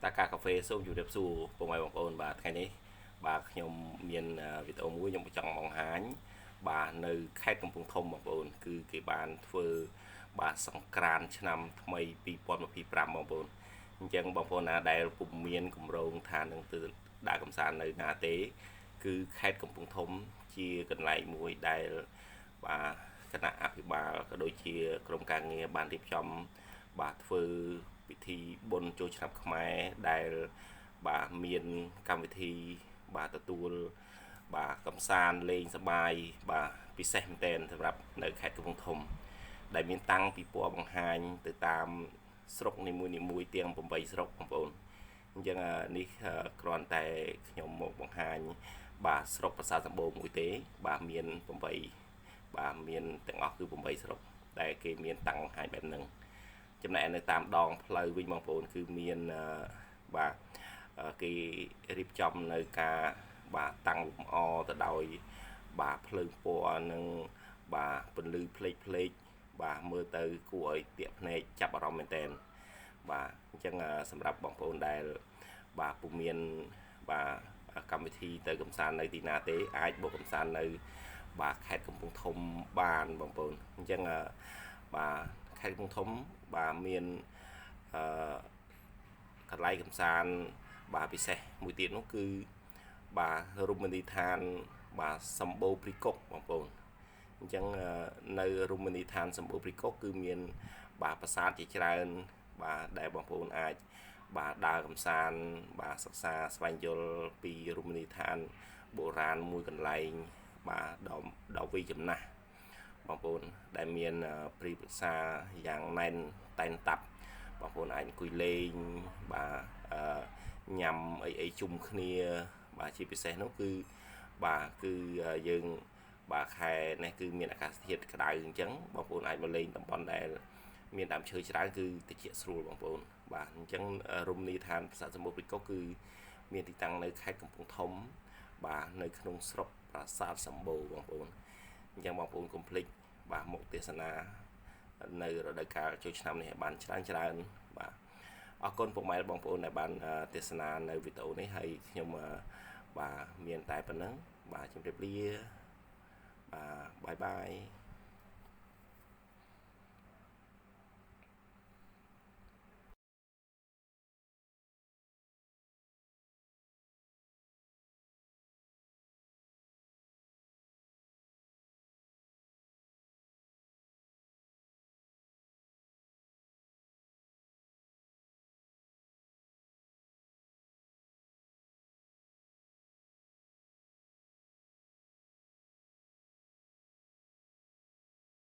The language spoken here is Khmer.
តាកាកាហ្វេសូមជម្រាបសួរពុកម៉ែបងប្អូនបាទថ្ងៃនេះបាទខ្ញុំមានវីដេអូមួយខ្ញុំចង់បង្ហាញបាទនៅខេត្តកំពង់ធំបងប្អូនគឺគេបានធ្វើបាទសង្ក្រាន្តឆ្នាំថ្មី2025បងប្អូនអញ្ចឹងបងប្អូនណាដែលពុំមានកម្រងថានឹងទៅដើរកម្សាន្តនៅណាទេគឺខេត្តកំពង់ធំជាកន្លែងមួយដែលបាទគណៈអភិបាលក៏ដូចជាក្រុមការងារបានរៀបចំបាទធ្វើពិធីបុណ្យចូលឆ្នាំខ្មែរដែលបាទមានកម្មវិធីបាទទទួលបាទកំសាន្តលេងសប្បាយបាទពិសេសមែនទែនសម្រាប់នៅខេត្តកំពង់ធំដែលមានតាំងពីពណ៌បង្ហាញទៅតាមស្រុកនីមួយៗទាំង8ស្រុកបងប្អូនអញ្ចឹងនេះគ្រាន់តែខ្ញុំមកបង្ហាញបាទស្រុកប្រាសាទសម្បូរមួយទេបាទមាន8បាទមានទាំងអស់គឺ8ស្រុកដែលគេមានតាំងបង្ហាញបែបហ្នឹងចំណែកនៅតាមដងផ្លូវវិញបងប្អូនគឺមានបាទគេរៀបចំនៅការបាទតាំងលម្អទៅដោយបាទភ្លើងពណ៌និងបាទពន្លឺផ្លេកបាទមើលទៅគួរឲ្យទាក់ភ្នែកចាប់អារម្មណ៍មែនតើបាទអញ្ចឹងសម្រាប់បងប្អូនដែលបាទពុំមានបាទកម្មវិធីទៅកំសាន្តនៅទីណាទេអាចបកកំសាន្តនៅបាទខេត្តកំពង់ធំបានបងប្អូនអញ្ចឹងបាទខេត្តកំពង់ធំបាទមានកន្លែងកំសាន្តបាទពិសេសមួយទៀតនោះគឺបាទរមណីយដ្ឋានបាទសម្បូរព្រីកុកបងប្អូនអញ្ចឹងនៅរមណីយដ្ឋានសម្បូរព្រីកុកគឺមានបាទប្រាសាទជាច្រើនបាទដែលបងប្អូនអាចបាទដើរកំសាន្តបាទសិក្សាស្វែងយល់ពីរមណីយដ្ឋានបុរាណមួយកន្លែងបាទដល់វ័យចំណាស់បងប្អូនដែលមានព្រីប្រឹក្សាយ៉ាងណែនតែនតាប់បងប្អូនអាចអង្គុយលេងបាទញ៉ាំអីជុំគ្នាបាទជាពិសេសនោះគឺបាទគឺយើងបាទខែនេះគឺមានអាកាសធាតុក្តៅអញ្ចឹងបងប្អូនអាចមកលេងតំបន់ដែលមានដើមឈើច្រើនគឺតិចស្រួលបងប្អូនបាទអញ្ចឹងរមណីយដ្ឋានប្រាសាទសម្បូរព្រីកុកគឺមានទីតាំងនៅខេត្តកំពង់ធំបាទនៅក្នុងស្រុកប្រាសាទសម្បូរបងប្អូនអញ្ចឹងបងប្អូនកុំភ្លេចបាទមកទេសនានៅរដូវកាលចូលឆ្នាំនេះបានច្រើនបាទអរគុណពុកម៉ែបងប្អូនដែលបានទេសនានៅវីដេអូនេះហើយខ្ញុំបាទមានតែប៉ុណ្ណឹងបាទជម្រាបលាបាទបាយបាយ